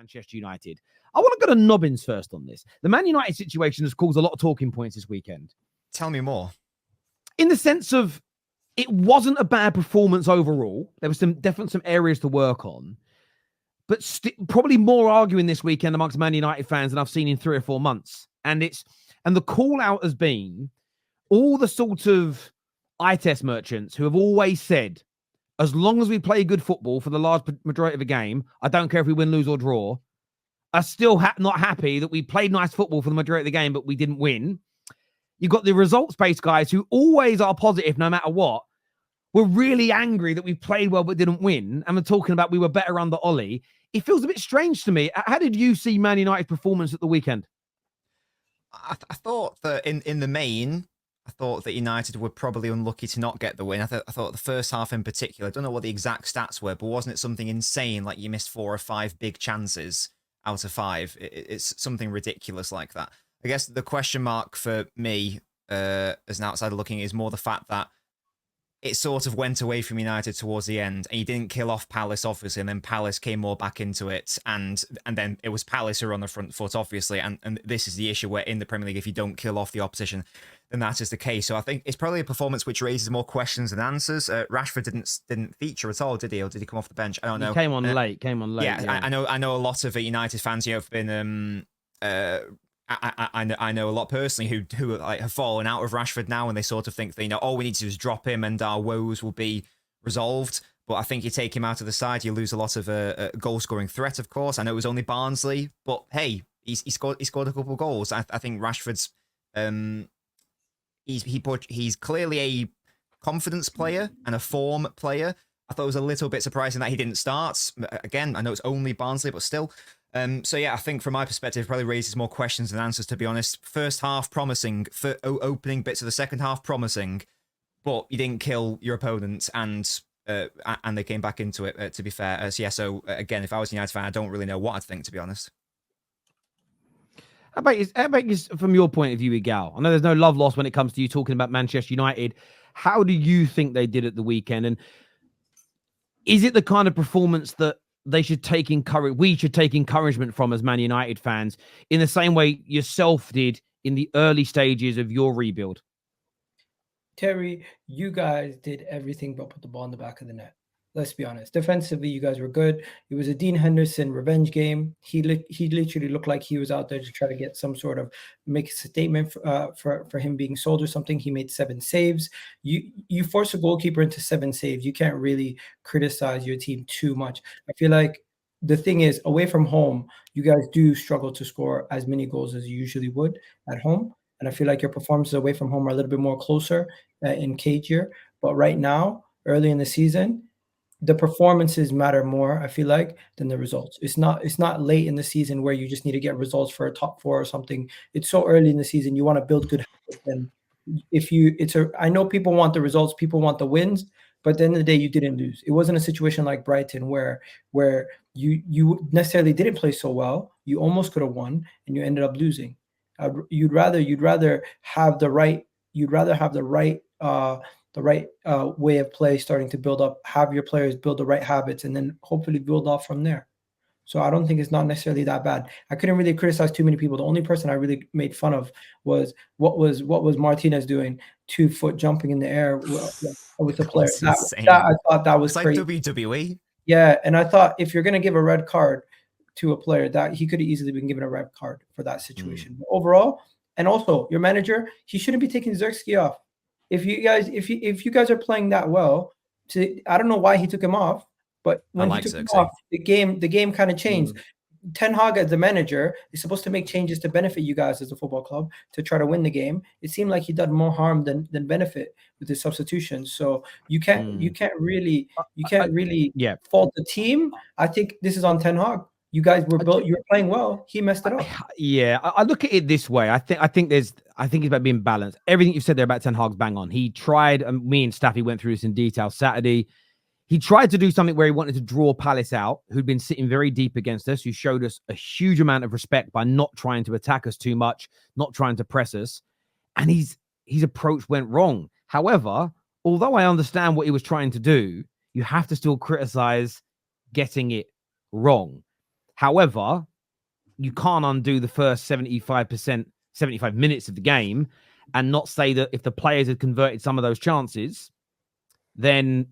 Manchester United. I want to go to Nobbins first on this. The Man United situation has caused a lot of talking points this weekend. Tell me more. In the sense of, it wasn't a bad performance overall. There was definitely some areas to work on. But probably more arguing this weekend amongst Man United fans than I've seen in 3 or 4 months. And the call out has been all the sort of eye test merchants who have always said, as long as we play good football for the large majority of the game, I don't care if we win, lose, or draw, are still not happy that we played nice football for the majority of the game, but we didn't win. You've got the results-based guys who always are positive no matter what. We're really angry that we played well but didn't win, and we're talking about we were better under Ollie. It feels a bit strange to me. How did you see Man United's performance at the weekend? I thought that in the main, I thought that United were probably unlucky to not get the win. I thought the first half in particular, I don't know what the exact stats were, but wasn't it something insane, like you missed 4 or 5 big chances out of 5? It's something ridiculous like that. I guess the question mark for me, as an outsider looking, is more the fact that it sort of went away from United towards the end, and you didn't kill off Palace, obviously, and then Palace came more back into it, and then it was Palace who were on the front foot, obviously, and this is the issue where in the Premier League, if you don't kill off the opposition, then that is the case. So I think it's probably a performance which raises more questions than answers. Rashford didn't feature at all, did he? Or did he come off the bench? I don't know. He came on late. Yeah. I know a lot of United fans, have been I know a lot personally who like have fallen out of Rashford now, and they sort of think that, all we need to do is drop him and our woes will be resolved. But I think you take him out of the side, you lose a lot of goal scoring threat. Of course, I know it was only Barnsley, but hey, he scored a couple of goals. I think Rashford's he's clearly a confidence player and a form player. I thought it was a little bit surprising that he didn't start. Again, I know it's only Barnsley, but still. So yeah, I think from my perspective, it probably raises more questions than answers, to be honest. First half promising, for opening bits of the second half promising, but you didn't kill your opponent, and they came back into it, to be fair. So again, if I was a United fan, I don't really know what I'd think, to be honest. How about you, from your point of view, Igal? I know there's no love lost when it comes to you talking about Manchester United. How do you think they did at the weekend? And is it the kind of performance that we should take encouragement from as Man United fans, in the same way yourself did in the early stages of your rebuild? Terry, you guys did everything but put the ball in the back of the net. Let's be honest. Defensively, you guys were good. It was a Dean Henderson revenge game. He literally looked like he was out there to try to get some sort of make a statement for him being sold or something. He made 7 saves. You force a goalkeeper into 7 saves. You can't really criticize your team too much. I feel like the thing is, away from home, you guys do struggle to score as many goals as you usually would at home. And I feel like your performances away from home are a little bit more closer and cagier. But right now, early in the season, the performances matter more, I feel like, than the results. It's not late in the season where you just need to get results for a top 4 or something. It's so early in the season. You want to build good habits. And I know people want the results, people want the wins, but at the end of the day, you didn't lose. It wasn't a situation like Brighton where you necessarily didn't play so well. You almost could have won and you ended up losing. You'd rather have the right way of play starting to build up, have your players build the right habits, and then hopefully build off from there. So I don't think it's not necessarily that bad. I couldn't really criticize too many people. The only person I really made fun of was what was Martinez doing, 2-foot jumping in the air with the player. That I thought that was crazy. Like WWE. Yeah, and I thought if you're going to give a red card to a player, that he could have easily been given a red card for that situation. But overall, and also your manager, he shouldn't be taking Zirkzee off. If you guys are playing that well, I don't know why he took him off, but when he took him off, the game kind of changed. Ten Hag as the manager is supposed to make changes to benefit you guys as a football club to try to win the game. It seemed like he did more harm than benefit with his substitutions. So you can't really fault the team. I think this is on Ten Hag. You guys were you were playing well. He messed it up. Yeah, I look at it this way. I think it's about being balanced. Everything you've said there about Ten Hag's bang on. He tried, and me and Staffy went through this in detail Saturday. He tried to do something where he wanted to draw Palace out, who'd been sitting very deep against us, who showed us a huge amount of respect by not trying to attack us too much, not trying to press us. And his approach went wrong. However, although I understand what he was trying to do, you have to still criticize getting it wrong. However, you can't undo the first 75 minutes of the game and not say that if the players had converted some of those chances, then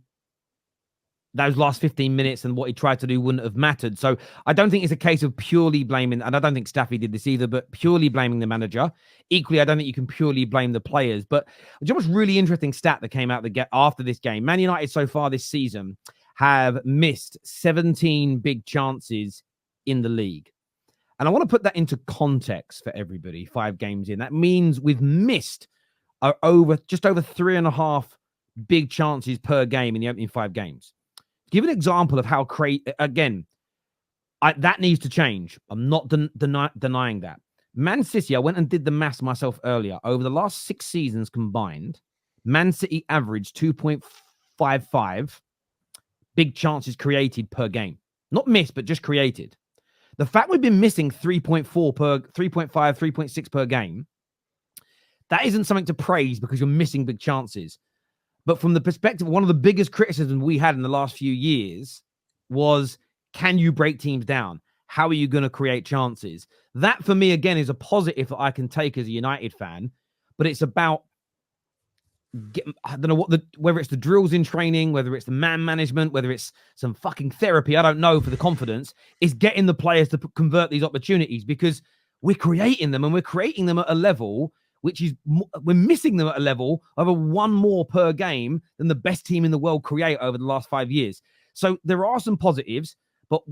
those last 15 minutes and what he tried to do wouldn't have mattered. So I don't think it's a case of purely blaming, and I don't think Staffy did this either, but purely blaming the manager. Equally, I don't think you can purely blame the players. But it was a really interesting stat that came out after this game. Man United so far this season have missed 17 big chances in the league. And I want to put that into context for everybody, 5 games in. That means we've missed just over 3.5 big chances per game in the opening 5 games. Give an example of how again, that needs to change. I'm not denying that. Man City, I went and did the maths myself earlier. Over the last 6 seasons combined, Man City averaged 2.55 big chances created per game. Not missed, but just created. The fact we've been missing 3.5, 3.6 per game, that isn't something to praise because you're missing big chances. But from the perspective, one of the biggest criticisms we had in the last few years was, can you break teams down? How are you going to create chances? That, for me, again, is a positive that I can take as a United fan. But it's about, I don't know whether it's the drills in training, whether it's the man management, whether it's some fucking therapy, I don't know, for the confidence, is getting the players to convert these opportunities, because we're creating them, and we're creating them at a level which is, we're missing them at a level of 1 more per game than the best team in the world create over the last 5 years. So there are some positives, but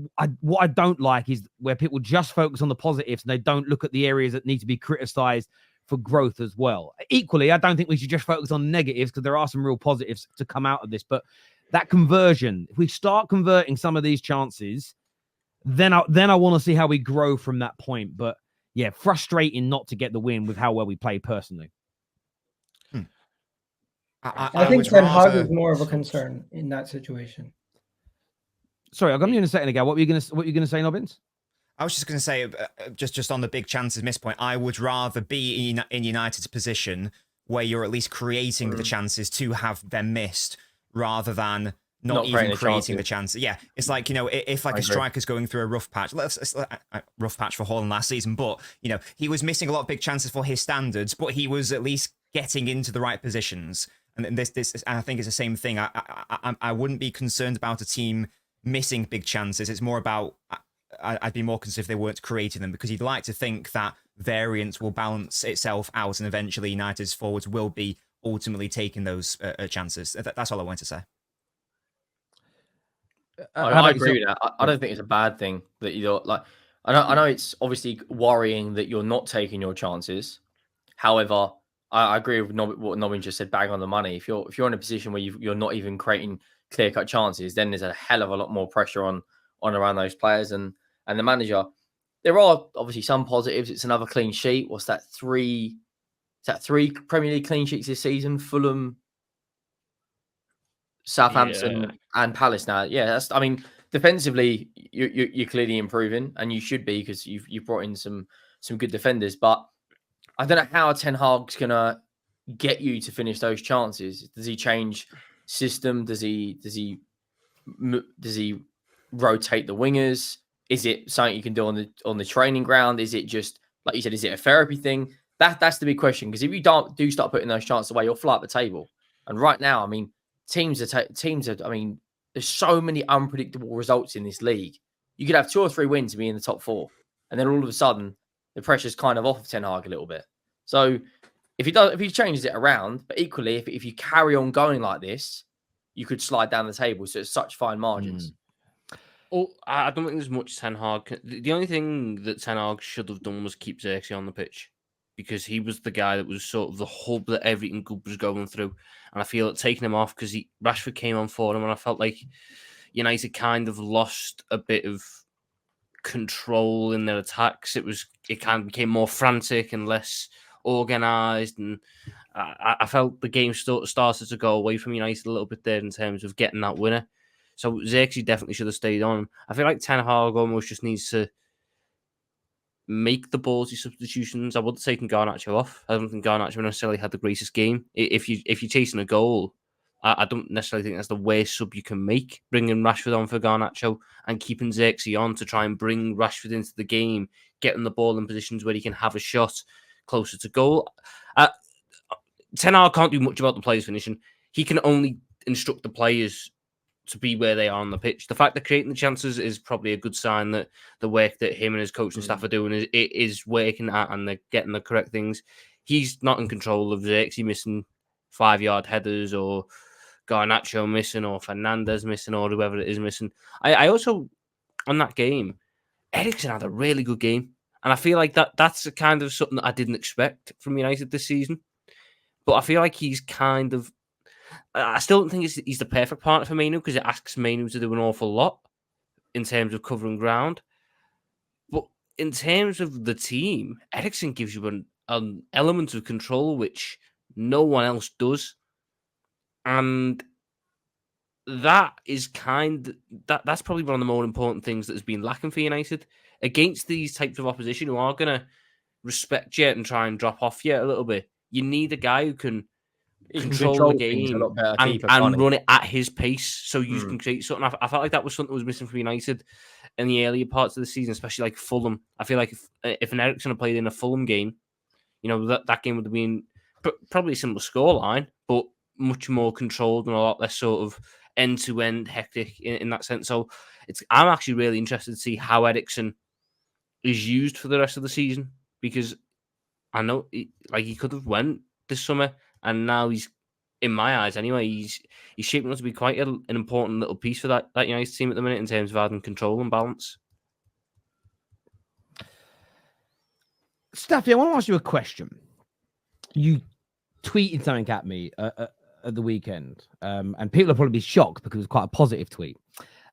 what I don't like is where people just focus on the positives and they don't look at the areas that need to be criticized for growth as well. Equally, I don't think we should just focus on negatives, because there are some real positives to come out of this. But that conversion, if we start converting some of these chances, then I want to see how we grow from that point. But yeah, frustrating not to get the win with how well we play personally. I think Ten Hag is more of a concern in that situation. Sorry, I'll come to you in a second ago. What were you going to say, Nobbins? I was just going to say, just on the big chances miss point, I would rather be in United's position where you're at least creating the chances to have them missed, rather than not even creating the chances. Yeah, it's like, if like a striker's going through a rough patch, rough patch for Haaland last season, but, he was missing a lot of big chances for his standards, but he was at least getting into the right positions. And this, I think, is the same thing. I wouldn't be concerned about a team missing big chances. It's more about, I'd be more concerned if they weren't creating them, because you'd like to think that variance will balance itself out, and eventually United's forwards will be ultimately taking those chances. That's all I wanted to say. I agree with that. I don't think it's a bad thing that you're like. I know it's obviously worrying that you're not taking your chances. However, I agree with what Nobbin just said. Bang on the money. If you're in a position where you're not even creating clear-cut chances, then there's a hell of a lot more pressure on around those players and the manager. There are obviously some positives. It's another clean sheet. What's that? 3 Premier League clean sheets this season? Fulham, Southampton, and Palace now. Yeah, defensively, you're clearly improving, and you should be, because you've brought in some good defenders. But I don't know how Ten Hag's gonna get you to finish those chances. Does he change system? Does he rotate the wingers? Is it something you can do on the training ground? Is it just, like you said, is it a therapy thing? That's the big question. Because if you do start putting those chances away, you'll fly up the table. And right now, teams are. There's so many unpredictable results in this league. You could have 2 or 3 wins to be in the top 4, and then all of a sudden the pressure's kind of off of Ten Hag a little bit. So if he changes it around, but equally, if you carry on going like this, you could slide down the table. So it's such fine margins. Well, I don't think there's much Ten Hag. The only thing that Ten Hag should have done was keep Xerxes on the pitch, because he was the guy that was sort of the hub that everything good was going through. And I feel like taking him off, because Rashford came on for him, and I felt like United kind of lost a bit of control in their attacks. It kind of became more frantic and less organised, and I felt the game started to go away from United a little bit there in terms of getting that winner. So Xerxes definitely should have stayed on. I feel like Ten Hag almost just needs to make the ballsy substitutions. I would have taken Garnacho off. I don't think Garnacho necessarily had the greatest game. If you're chasing a goal, I don't necessarily think that's the worst sub you can make, bringing Rashford on for Garnacho and keeping Xerxes on to try and bring Rashford into the game, getting the ball in positions where he can have a shot closer to goal. Ten Hag can't do much about the players finishing. He can only instruct the players to be where they are on the pitch. The fact they're creating the chances is probably a good sign that the work that him and his coaching staff are doing is working at, and they're getting the correct things. He's not in control of Xerxes missing 5-yard headers, or Garnacho missing, or Fernandez missing, or whoever it is missing. I also, on that game, Eriksen had a really good game. And I feel like that's a kind of something that I didn't expect from United this season. But I feel like he's kind of... I still don't think he's the perfect partner for Mainu, because it asks Mainu to do an awful lot in terms of covering ground. But in terms of the team, Eriksen gives you an element of control which no one else does. And that is that's probably one of the more important things that has been lacking for United against these types of opposition who are going to respect you and try and drop off you a little bit. You need a guy who can control the things a game lot better, and keeper, can't he? run it at his pace, so you can create something. I felt like that was something that was missing for United in the earlier parts of the season, especially like Fulham. I feel like if an Eriksen had played in a Fulham game, that game would have been probably a similar scoreline, but much more controlled and a lot less sort of end-to-end hectic in that sense. So I'm actually really interested to see how Eriksen is used for the rest of the season, because I know he could have went this summer, and now he's, in my eyes anyway, he's shaping up to be quite an important little piece for that United team at the minute in terms of adding control and balance. Staffy, I want to ask you a question. You tweeted something at me at the weekend, and people will probably be shocked because it was quite a positive tweet.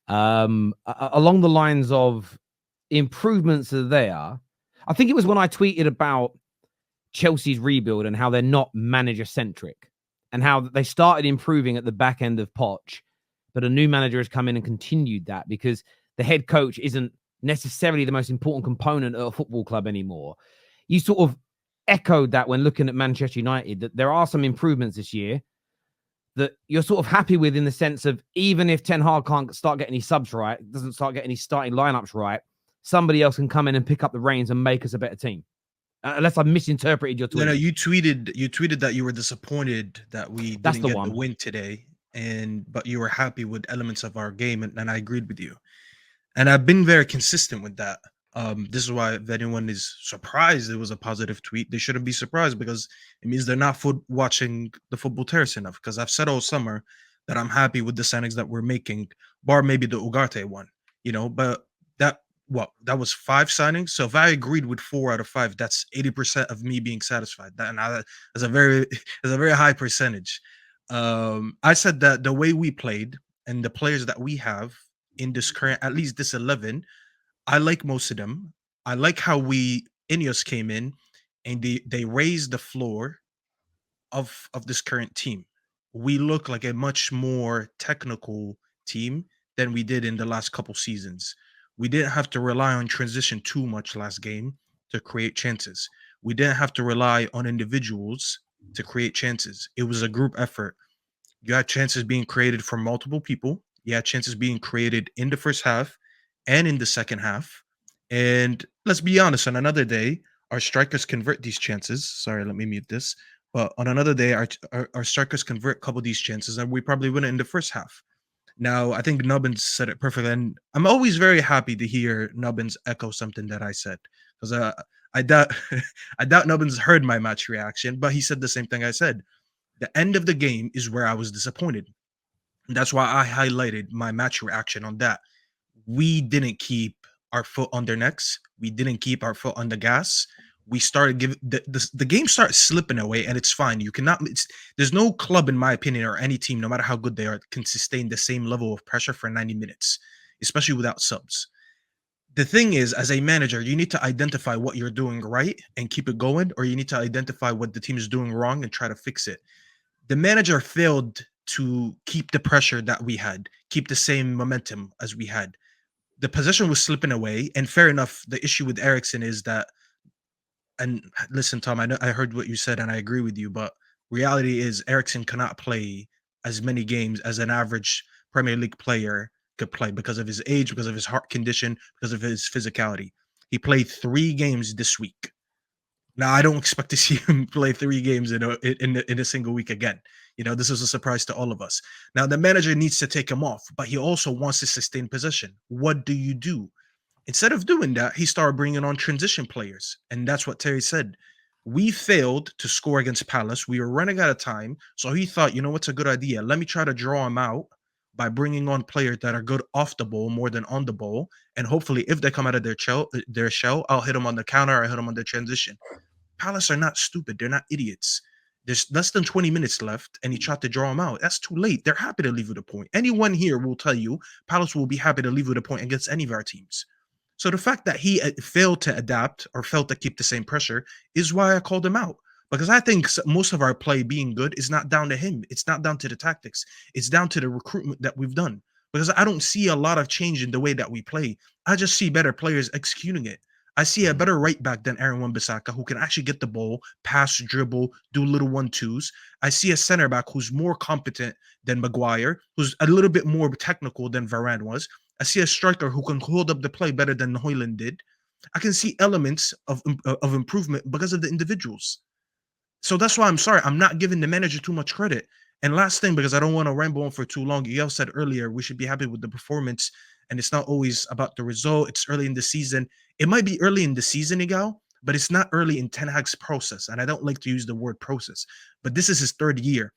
Along the lines of improvements are there. I think it was when I tweeted about Chelsea's rebuild and how they're not manager-centric, and how they started improving at the back end of Poch, but a new manager has come in and continued that, because the head coach isn't necessarily the most important component of a football club anymore. You sort of echoed that when looking at Manchester United, that there are some improvements this year that you're sort of happy with, in the sense of, even if Ten Hag can't start getting any subs right, doesn't start getting any starting lineups right, somebody else can come in and pick up the reins and make us a better team. Unless I misinterpreted your tweet. No, you tweeted that you were disappointed that we didn't get the win today, but you were happy with elements of our game, and I agreed with you. And I've been very consistent with that. This is why, if anyone is surprised it was a positive tweet, they shouldn't be surprised, because it means they're not watching the Football Terrace enough. Because I've said all summer that I'm happy with the signings that we're making, bar maybe the Ugarte one, but that was 5 signings. So if I agreed with 4 out of 5, that's 80% of me being satisfied. That's a very high percentage. I said that the way we played and the players that we have in this current, at least this 11, I like most of them. I like how Ineos came in and they raised the floor of this current team. We look like a much more technical team than we did in the last couple seasons. We didn't have to rely on transition too much last game to create chances. We didn't have to rely on individuals to create chances. It was a group effort. You had chances being created from multiple people. You had chances being created in the first half and in the second half. And let's be honest, on another day, our strikers convert these chances. Sorry, let me mute this. But on another day, our strikers convert a couple of these chances, and we probably win it in the first half. Now, I think Nubbins said it perfectly, and I'm always very happy to hear Nubbins echo something that I said, because I doubt I doubt Nubbins heard my match reaction, but he said the same thing I said. The end of the game is where I was disappointed. And that's why I highlighted my match reaction on that. We didn't keep our foot on their necks. We didn't keep our foot on the gas. We started giving the game starts slipping away, and it's fine. You cannot. There's no club, in my opinion, or any team, no matter how good they are, can sustain the same level of pressure for 90 minutes, especially without subs. The thing is, as a manager, you need to identify what you're doing right and keep it going, or you need to identify what the team is doing wrong and try to fix it. The manager failed to keep the pressure that we had, keep the same momentum as we had. The possession was slipping away, and fair enough. The issue with Eriksen is that. And listen, Tom, I heard what you said, and I agree with you. But reality is, Eriksen cannot play as many games as an average Premier League player could play because of his age, because of his heart condition, because of his physicality. He played 3 games this week. Now, I don't expect to see him play 3 games in a single week again. This is a surprise to all of us. Now, the manager needs to take him off, but he also wants to sustain possession. What do? Instead of doing that, he started bringing on transition players. And that's what Terry said. We failed to score against Palace. We were running out of time. So he thought, what's a good idea? Let me try to draw him out by bringing on players that are good off the ball more than on the ball. And hopefully, if they come out of their shell, I'll hit them on the counter, I'll hit them on the transition. Palace are not stupid. They're not idiots. There's less than 20 minutes left, and he tried to draw them out. That's too late. They're happy to leave with a point. Anyone here will tell you Palace will be happy to leave with a point against any of our teams. So the fact that he failed to adapt or failed to keep the same pressure is why I called him out. Because I think most of our play being good is not down to him. It's not down to the tactics. It's down to the recruitment that we've done. Because I don't see a lot of change in the way that we play. I just see better players executing it. I see a better right back than Aaron Wan-Bissaka who can actually get the ball, pass, dribble, do little 1-2s. I see a center back who's more competent than Maguire, who's a little bit more technical than Varane was. I see a striker who can hold up the play better than Højlund did. I can see elements of improvement because of the individuals. So that's why I'm not giving the manager too much credit. And last thing, because I don't want to ramble on for too long, Miguel said earlier we should be happy with the performance, and it's not always about the result. It's early in the season. It might be early in the season, Miguel, but it's not early in Ten Hag's process. And I don't like to use the word process, but this is his 3rd year.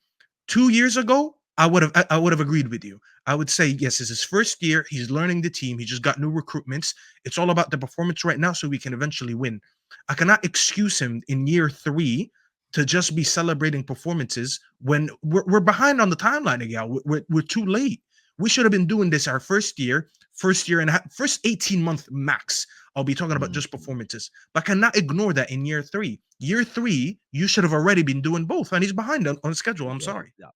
2 years ago, I would have agreed with you. I would say, yes, it's his 1st year. He's learning the team. He just got new recruitments. It's all about the performance right now so we can eventually win. I cannot excuse him in year 3 to just be celebrating performances when we're behind on the timeline again. We're too late. We should have been doing this our first year and a half, first 18-month max. I'll be talking about just performances, but I cannot ignore that in year 3. Year 3, you should have already been doing both, and he's behind on schedule. I'm sorry. Yeah.